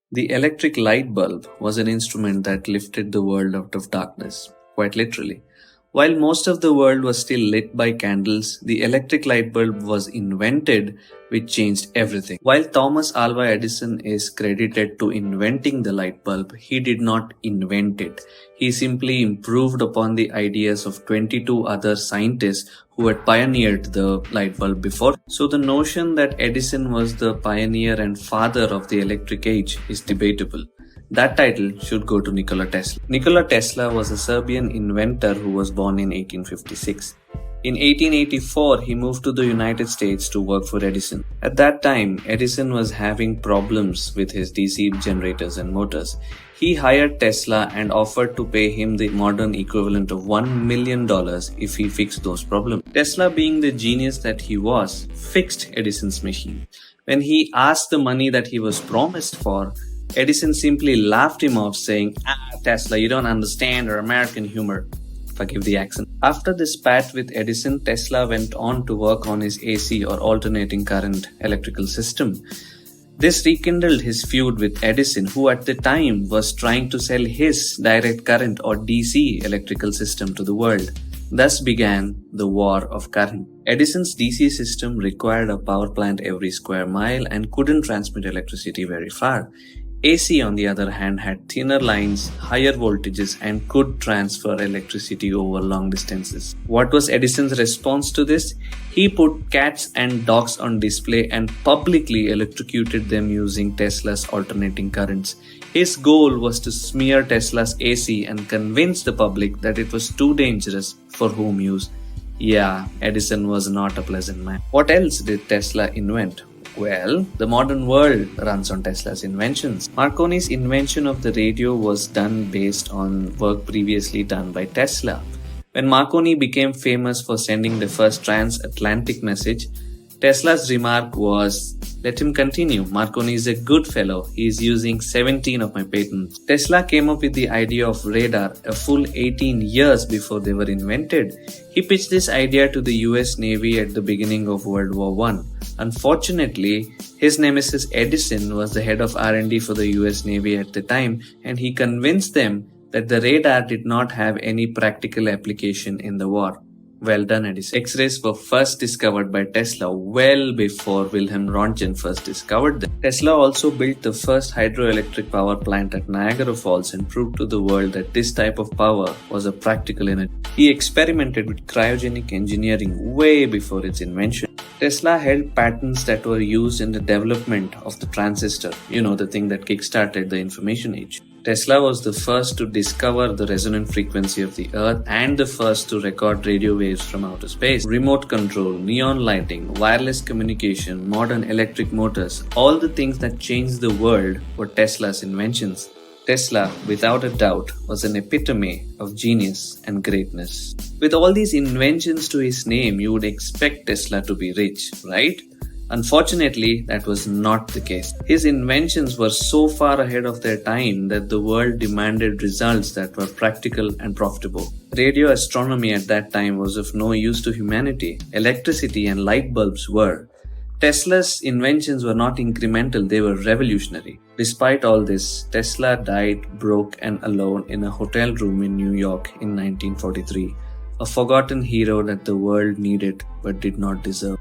The electric light bulb was an instrument that lifted the world out of darkness, quite literally. While most of the world was still lit by candles, the electric light bulb was invented, which changed everything. While Thomas Alva Edison is credited to inventing the light bulb, he did not invent it. He simply improved upon the ideas of 22 other scientists who had pioneered the light bulb before. So the notion that Edison was the pioneer and father of the electric age is debatable. That title should go to Nikola Tesla. Nikola Tesla was a Serbian inventor who was born in 1856. In 1884, he moved to the United States to work for Edison. At that time, Edison was having problems with his DC generators and motors. He hired Tesla and offered to pay him the modern equivalent of $1 million if he fixed those problems. Tesla, being the genius that he was, fixed Edison's machine. When he asked the money that he was promised for, Edison simply laughed him off, saying, Tesla, you don't understand our American humor. Forgive the accent. After this spat with Edison, Tesla went on to work on his AC or alternating current electrical system. This rekindled his feud with Edison, who at the time was trying to sell his direct current or DC electrical system to the world. Thus began the War of Current. Edison's DC system required a power plant every square mile and couldn't transmit electricity very far. AC, on the other hand, had thinner lines, higher voltages, and could transfer electricity over long distances. What was Edison's response to this? He put cats and dogs on display and publicly electrocuted them using Tesla's alternating currents. His goal was to smear Tesla's AC and convince the public that it was too dangerous for home use. Yeah, Edison was not a pleasant man. What else did Tesla invent? Well, the modern world runs on Tesla's inventions. Marconi's invention of the radio was done based on work previously done by Tesla. When Marconi became famous for sending the first transatlantic message, Tesla's remark was, "Let him continue. Marconi is a good fellow. He is using 17 of my patents." Tesla came up with the idea of radar a full 18 years before they were invented. He pitched this idea to the US Navy at the beginning of World War I. Unfortunately, his nemesis Edison was the head of R&D for the US Navy at the time, and he convinced them that the radar did not have any practical application in the war. Well done, Edison. X-rays were first discovered by Tesla well before Wilhelm Röntgen first discovered them. Tesla also built the first hydroelectric power plant at Niagara Falls and proved to the world that this type of power was a practical energy. He experimented with cryogenic engineering way before its invention. Tesla held patents that were used in the development of the transistor, the thing that kickstarted the information age. Tesla was the first to discover the resonant frequency of the Earth and the first to record radio waves from outer space. Remote control, neon lighting, wireless communication, modern electric motors, all the things that changed the world were Tesla's inventions. Tesla, without a doubt, was an epitome of genius and greatness. With all these inventions to his name, you would expect Tesla to be rich, right? Unfortunately, that was not the case. His inventions were so far ahead of their time that the world demanded results that were practical and profitable. Radio astronomy at that time was of no use to humanity. Electricity and light bulbs were. Tesla's inventions were not incremental, they were revolutionary. Despite all this, Tesla died broke and alone in a hotel room in New York in 1943. A forgotten hero that the world needed but did not deserve.